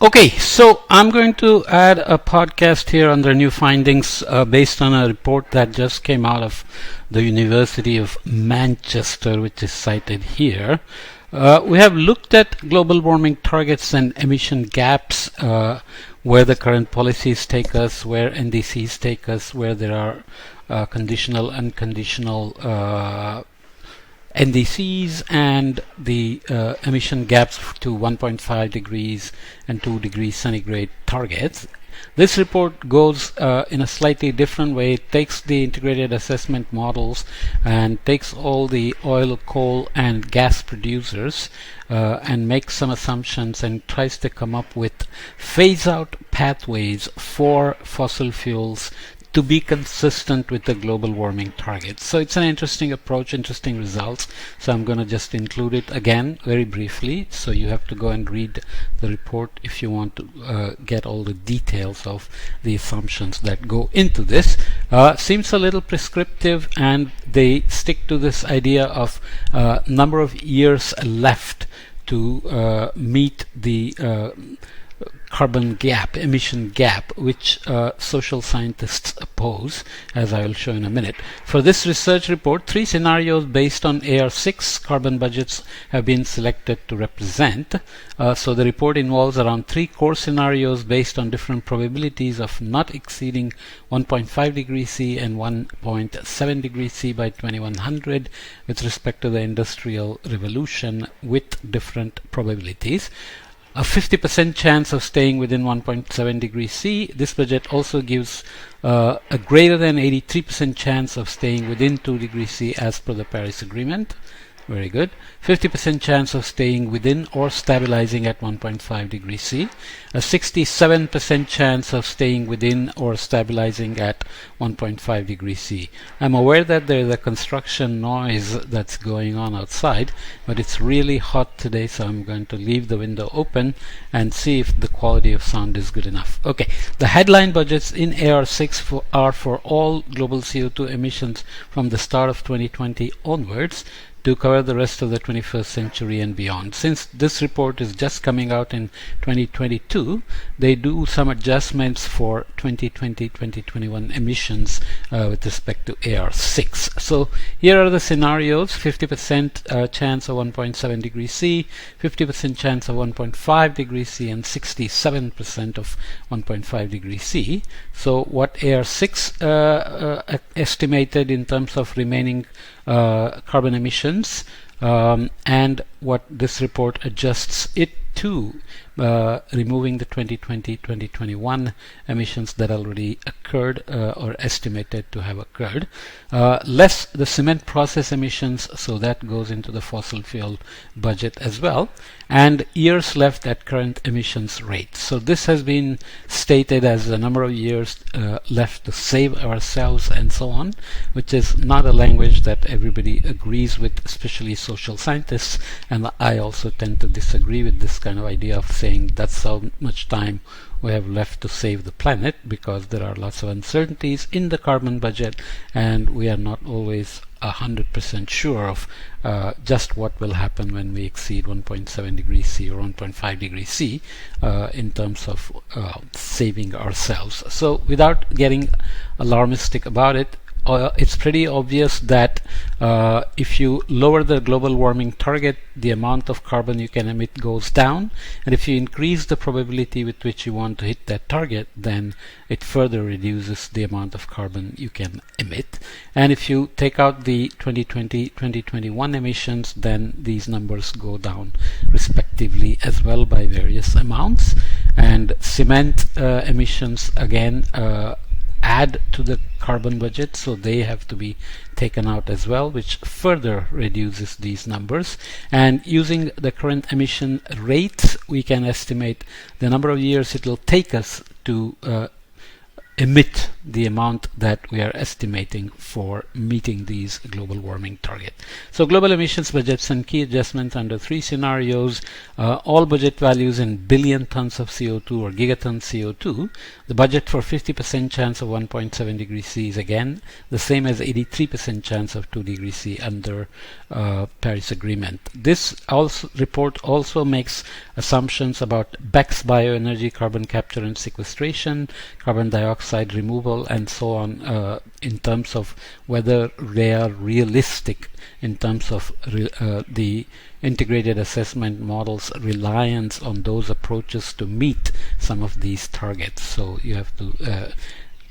Okay, so I'm going to add a podcast here under new findings based on a report that just came out of the University of Manchester, which is cited here. We have looked at global warming targets and emission gaps, where the current policies take us, where NDCs take us, where there are conditional, unconditional NDCs, and the emission gaps to 1.5 degrees and 2 degrees centigrade targets. This report goes in a slightly different way. It takes the integrated assessment models and takes all the oil, coal, and gas producers and makes some assumptions and tries to come up with phase-out pathways for fossil fuels to be consistent with the global warming targets. So it's an interesting approach, interesting results. So I'm going to just include it again very briefly. So you have to go and read the report if you want to get all the details of the assumptions that go into this. Seems a little prescriptive, and they stick to this idea of number of years left to meet the carbon gap, emission gap, which social scientists oppose, as I will show in a minute. For this research report, 3 scenarios based on AR6 carbon budgets have been selected to represent. So the report involves around 3 core scenarios based on different probabilities of not exceeding 1.5 degrees C and 1.7 degrees C by 2100 with respect to the Industrial Revolution, with different probabilities. A 50% chance of staying within 1.7 degrees C. This budget also gives a greater than 83% chance of staying within 2 degrees C as per the Paris Agreement. Very good. 50% chance of staying within or stabilizing at 1.5 degrees C. A 67% chance of staying within or stabilizing at 1.5 degrees C. I'm aware that there is a construction noise that's going on outside, but it's really hot today, so I'm going to leave the window open and see if the quality of sound is good enough. Okay, the headline budgets in AR6 are for all global CO2 emissions from the start of 2020 onwards, to cover the rest of the 21st century and beyond. Since this report is just coming out in 2022, they do some adjustments for 2020-2021 emissions with respect to AR6. So here are the scenarios: 50% chance of 1.7 degrees C, 50% chance of 1.5 degrees C, and 67% of 1.5 degrees C. So what AR6 estimated in terms of remaining carbon emissions, and what this report adjusts it to, removing the 2020-2021 emissions that already occurred or estimated to have occurred, less the cement process emissions, so that goes into the fossil fuel budget as well, and years left at current emissions rate. So this has been stated as the number of years left to save ourselves and so on, which is not a language that everybody agrees with, especially social scientists, and I also tend to disagree with this kind of idea of saying that's how much time we have left to save the planet, because there are lots of uncertainties in the carbon budget and we are not always 100% sure of just what will happen when we exceed 1.7 degrees C or 1.5 degrees C in terms of saving ourselves. So without getting alarmistic about it, it's pretty obvious that if you lower the global warming target, the amount of carbon you can emit goes down, and if you increase the probability with which you want to hit that target, then it further reduces the amount of carbon you can emit. And if you take out the 2020-2021 emissions, then these numbers go down respectively as well by various amounts. And cement emissions again add to the carbon budget, so they have to be taken out as well, which further reduces these numbers. And using the current emission rates, we can estimate the number of years it will take us to emit the amount that we are estimating for meeting these global warming targets. So global emissions budgets and key adjustments under 3 scenarios, all budget values in billion tons of CO2 or gigatons CO2. The budget for 50% chance of 1.7 degrees C is again the same as 83% chance of 2 degrees C under Paris Agreement. This report also makes assumptions about BECCS bioenergy, carbon capture and sequestration, carbon dioxide removal, and so on, in terms of whether they are realistic in terms of the integrated assessment models' reliance on those approaches to meet some of these targets. So you have to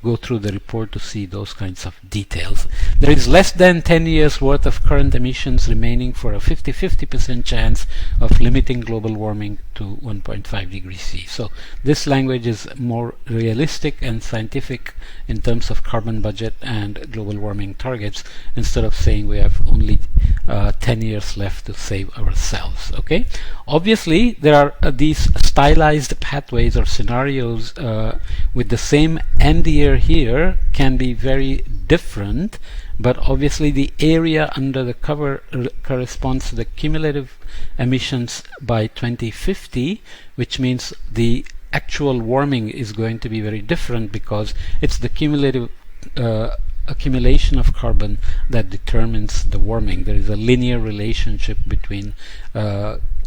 go through the report to see those kinds of details. There is less than 10 years worth of current emissions remaining for a 50% chance of limiting global warming to 1.5 degrees C. So this language is more realistic and scientific in terms of carbon budget and global warming targets, instead of saying we have only 10 years left to save ourselves. Okay, obviously there are these stylized pathways or scenarios with the same end year here can be very different, but obviously the area under the cover corresponds to the cumulative emissions by 2050, which means the actual warming is going to be very different, because it's the cumulative accumulation of carbon that determines the warming. There is a linear relationship between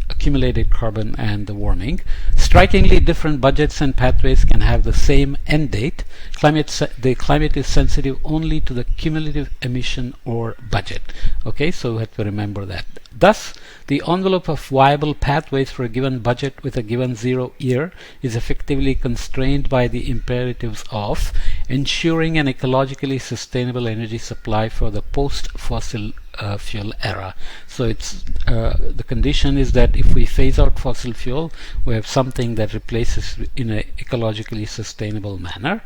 accumulated carbon and the warming. Strikingly, different budgets and pathways can have the same end date. The climate is sensitive only to the cumulative emission or budget. Okay, so we have to remember that. Thus, the envelope of viable pathways for a given budget with a given 0 year is effectively constrained by the imperatives of ensuring an ecologically sustainable energy supply for the post-fossil fuel era. So it's the condition is that if we phase out fossil fuel, we have something that replaces in an ecologically sustainable manner,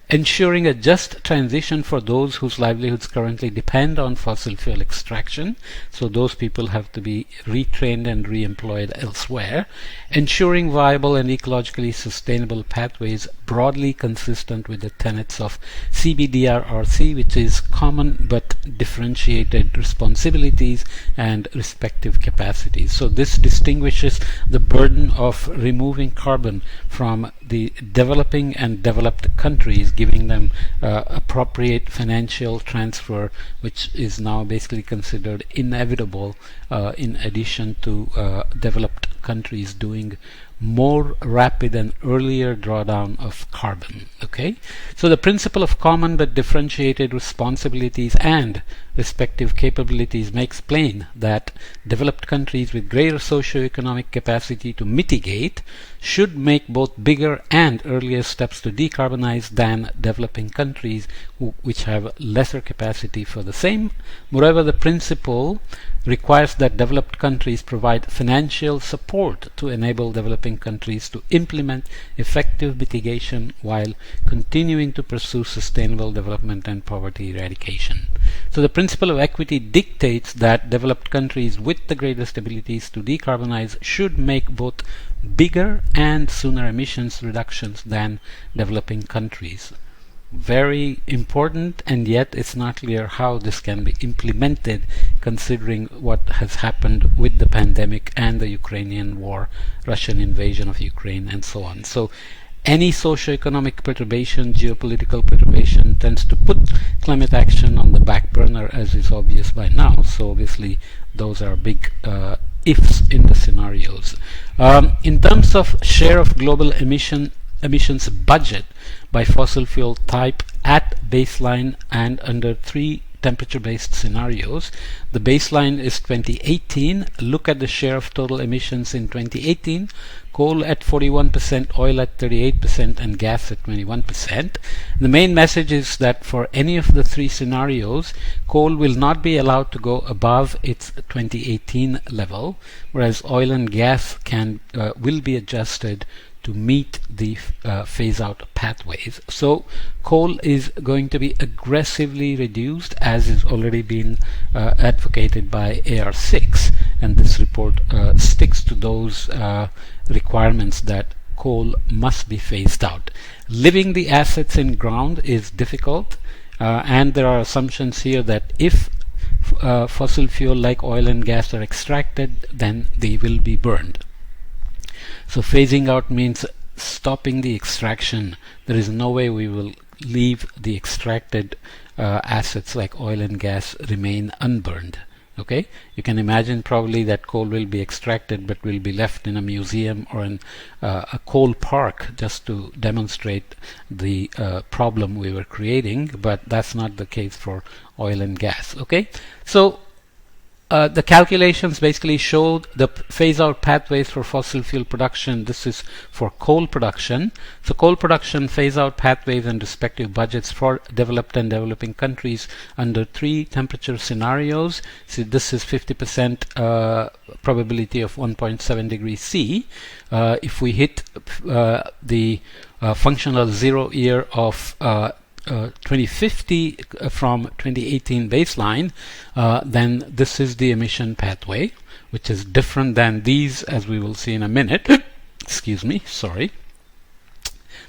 ensuring a just transition for those whose livelihoods currently depend on fossil fuel extraction. So those people have to be retrained and re-employed elsewhere, ensuring viable and ecologically sustainable pathways broadly consistent with the tenets of CBDRRC, which is common but differentiated responsibilities and respective capacities. So this distinguishes the burden of removing carbon from the developing and developed countries, giving them appropriate financial transfer, which is now basically considered inevitable, in addition to developed countries doing more rapid and earlier drawdown of carbon. Okay, so the principle of common but differentiated responsibilities and respective capabilities makes plain that developed countries with greater socio-economic capacity to mitigate should make both bigger and earlier steps to decarbonize than developing countries which have lesser capacity for the same. Moreover, the principle requires that developed countries provide financial support to enable developing countries to implement effective mitigation while continuing to pursue sustainable development and poverty eradication. So the principle of equity dictates that developed countries with the greatest abilities to decarbonize should make both bigger and sooner emissions reductions than developing countries. Very important, and yet it's not clear how this can be implemented, considering what has happened with the pandemic and the Ukrainian war, Russian invasion of Ukraine, and so on. So any socio-economic perturbation, geopolitical perturbation, tends to put climate action on the back burner, as is obvious by now. So obviously those are big ifs in the scenarios. In terms of share of global emissions budget by fossil fuel type at baseline and under 3 temperature-based scenarios. The baseline is 2018. Look at the share of total emissions in 2018. Coal at 41%, oil at 38%, and gas at 21%. The main message is that for any of the 3 scenarios, coal will not be allowed to go above its 2018 level, whereas oil and gas will be adjusted to meet the phase-out pathways. So coal is going to be aggressively reduced, as is already been advocated by AR6, and this report sticks to those requirements that coal must be phased out. Leaving the assets in ground is difficult, and there are assumptions here that if fossil fuel like oil and gas are extracted, then they will be burned. So phasing out means stopping the extraction. There is no way we will leave the extracted assets like oil and gas remain unburned. Okay, you can imagine probably that coal will be extracted but will be left in a museum or in a coal park just to demonstrate the problem we were creating, but that's not the case for oil and gas. Okay, so the calculations basically showed the phase-out pathways for fossil fuel production. This is for coal production. So coal production phase-out pathways and respective budgets for developed and developing countries under 3 temperature scenarios. So this is 50% probability of 1.7 degrees C. If we hit the functional 0 year of 2050 from 2018 baseline, then this is the emission pathway, which is different than these, as we will see in a minute. Excuse me, sorry.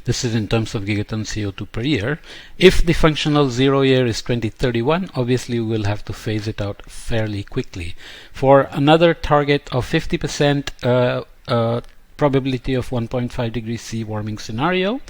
This is in terms of gigaton CO2 per year. If the functional 0 year is 2031, obviously we will have to phase it out fairly quickly. For another target of 50% probability of 1.5 degrees C warming scenario,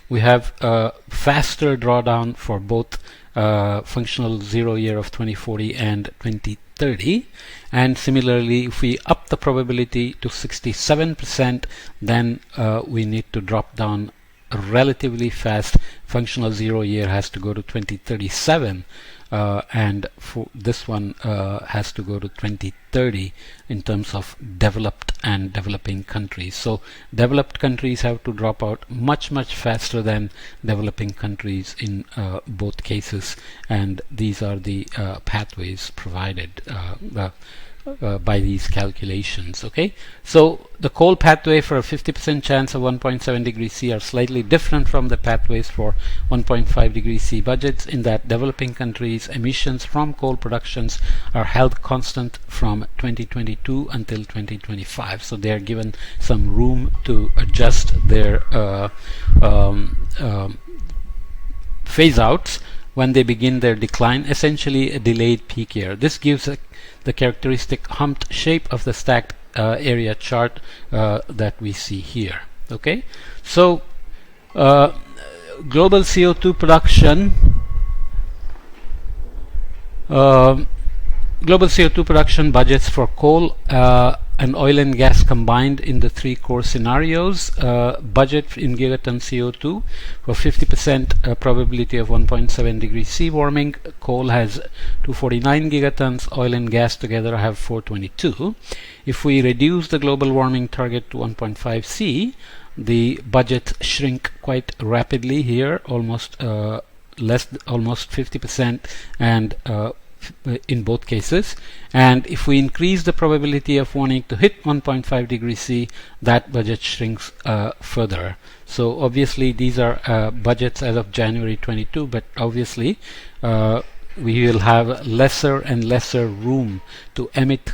we have a faster drawdown for both functional 0 year of 2040 and 2030. And similarly, if we up the probability to 67%, then we need to drop down relatively fast. Functional 0 year has to go to 2037, and for this one has to go to 2030 in terms of developed and developing countries. So developed countries have to drop out much faster than developing countries in both cases, and these are the pathways provided by these calculations. Okay, so the coal pathway for a 50% chance of 1.7 degrees C are slightly different from the pathways for 1.5 degrees C budgets, in that developing countries' emissions from coal productions are held constant from 2022 until 2025. So they are given some room to adjust their phase outs when they begin their decline, essentially a delayed peak year. This gives the characteristic humped shape of the stacked area chart that we see here. Okay, so global CO2 production, global CO2 production budgets for coal and oil and gas combined in the 3 core scenarios. Budget in gigaton CO2 for 50% probability of 1.7 degrees C warming. Coal has 249 gigatons, oil and gas together have 422. If we reduce the global warming target to 1.5 C, the budget shrink quite rapidly here, almost almost 50%, and in both cases. And if we increase the probability of wanting to hit 1.5 degrees C, that budget shrinks further. So obviously these are budgets as of January 22, but obviously we will have lesser and lesser room to emit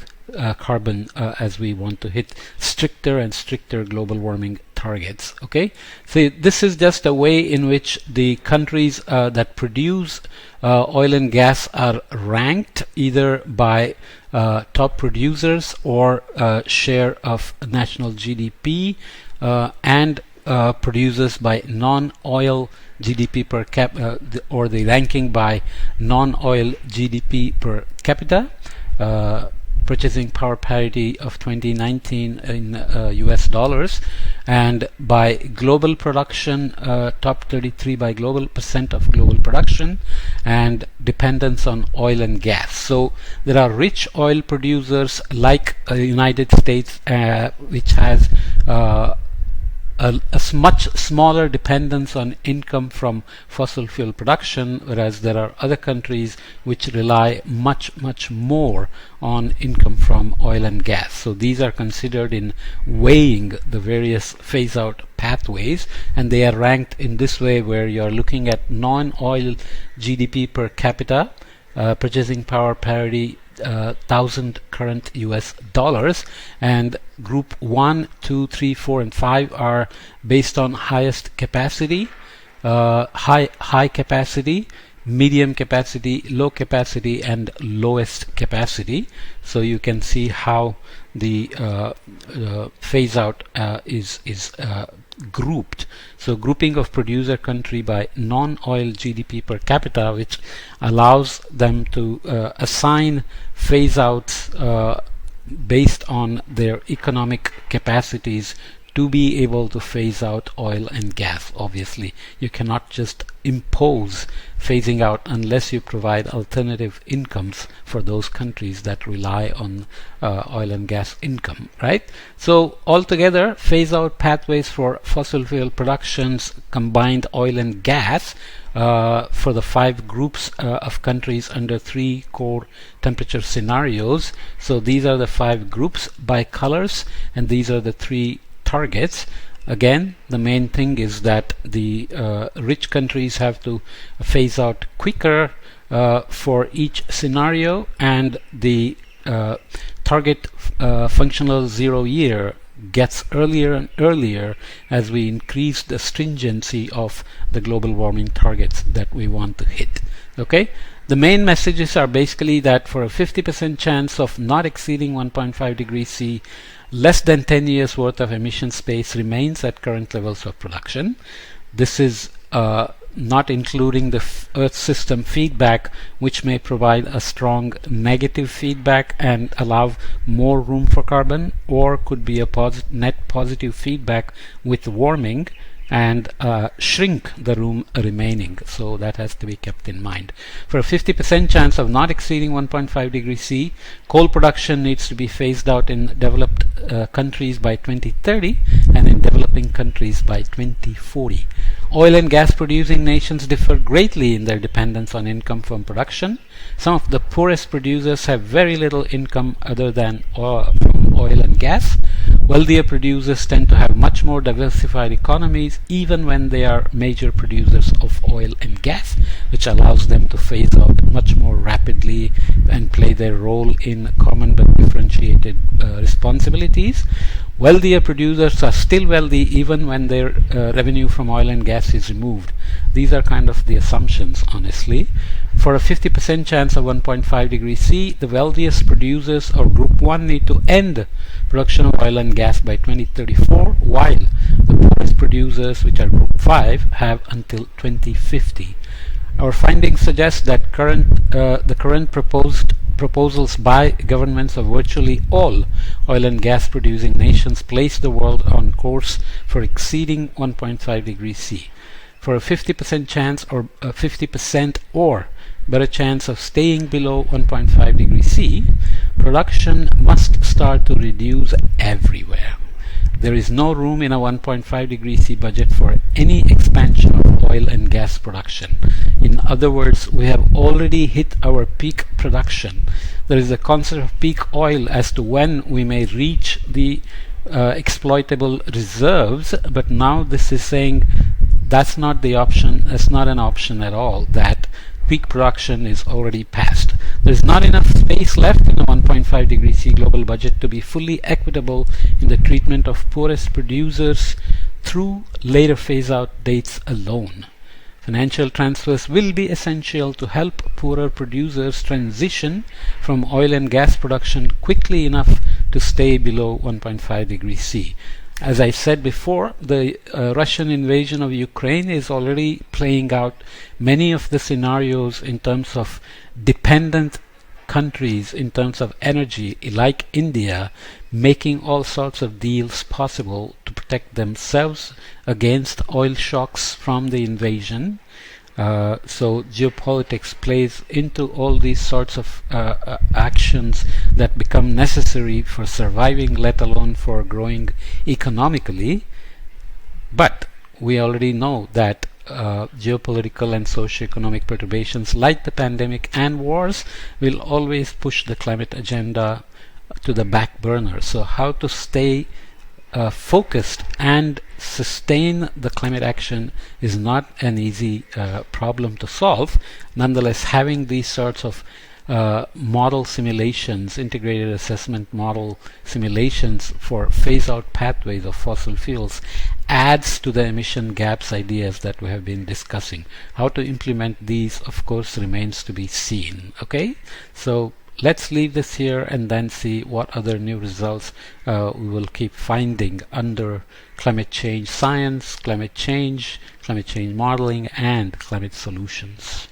carbon as we want to hit stricter and stricter global warming targets. Okay, so this is just a way in which the countries that produce oil and gas are ranked either by top producers or share of national GDP, and producers by non-oil GDP per cap, or the ranking by non-oil GDP per capita, purchasing power parity of 2019 in US dollars, and by global production, top 33 by global percent of global production, and dependence on oil and gas. So there are rich oil producers like United States, which has a much smaller dependence on income from fossil fuel production, whereas there are other countries which rely much more on income from oil and gas. So these are considered in weighing the various phase out pathways, and they are ranked in this way, where you are looking at non-oil GDP per capita, purchasing power parity 100,000 current US dollars, and group 1, 2, 3, 4, and 5 are based on highest capacity, high capacity, medium capacity, low capacity, and lowest capacity. So you can see how the phase out is grouped. So grouping of producer country by non-oil GDP per capita, which allows them to assign phase outs based on their economic capacities to be able to phase out oil and gas. Obviously, you cannot just impose phasing out unless you provide alternative incomes for those countries that rely on oil and gas income, right? So altogether, phase out pathways for fossil fuel productions, combined oil and gas, for the 5 groups of countries under 3 core temperature scenarios. So these are the 5 groups by colors, and these are the 3 targets. Again, the main thing is that the rich countries have to phase out quicker for each scenario, and the target functional 0 year gets earlier and earlier as we increase the stringency of the global warming targets that we want to hit. Okay, the main messages are basically that for a 50% chance of not exceeding 1.5 degrees C, less than 10 years worth of emission space remains at current levels of production. This is not including the Earth system feedback, which may provide a strong negative feedback and allow more room for carbon, or could be a net positive feedback with warming and shrink the room remaining. So that has to be kept in mind. For a 50% chance of not exceeding 1.5 degrees C, coal production needs to be phased out in developed countries by 2030 and in developing countries by 2040. Oil and gas producing nations differ greatly in their dependence on income from production. Some of the poorest producers have very little income other than from oil and gas. Wealthier producers tend to have much more diversified economies, even when they are major producers of oil and gas, which allows them to phase out much more rapidly and play their role in common but differentiated responsibilities. Wealthier producers are still wealthy even when their revenue from oil and gas is removed. These are kind of the assumptions, honestly. For a 50% chance of 1.5 degrees C, the wealthiest producers or group 1 need to end production of oil and gas by 2034, while the poorest producers, which are group 5, have until 2050. Our findings suggest that the current proposals by governments of virtually all oil and gas producing nations place the world on course for exceeding 1.5 degrees C. For a 50% chance or a 50% or better chance of staying below 1.5 degrees C, production must start to reduce everywhere. There is no room in a 1.5 degrees C budget for any expansion of oil and gas production. In other words, we have already hit our peak production. There is a concept of peak oil as to when we may reach the exploitable reserves, but now this is saying that's not the option. That's not an option at all. That peak production is already past. There is not enough space left in the 1.5 degrees C global budget to be fully equitable in the treatment of poorest producers through later phase-out dates alone. Financial transfers will be essential to help poorer producers transition from oil and gas production quickly enough to stay below 1.5 degrees C. As I said before, the Russian invasion of Ukraine is already playing out many of the scenarios in terms of dependent countries, in terms of energy, like India, making all sorts of deals possible to protect themselves against oil shocks from the invasion. So geopolitics plays into all these sorts of actions that become necessary for surviving, let alone for growing economically. But we already know that geopolitical and socio-economic perturbations like the pandemic and wars will always push the climate agenda to the back burner. So how to stay focused and sustain the climate action is not an easy problem to solve. Nonetheless, having these sorts of model simulations, integrated assessment model simulations for phase-out pathways of fossil fuels adds to the emission gaps ideas that we have been discussing. How to implement these, of course, remains to be seen. Okay, so let's leave this here and then see what other new results we will keep finding under climate change science, climate change modeling, and climate solutions.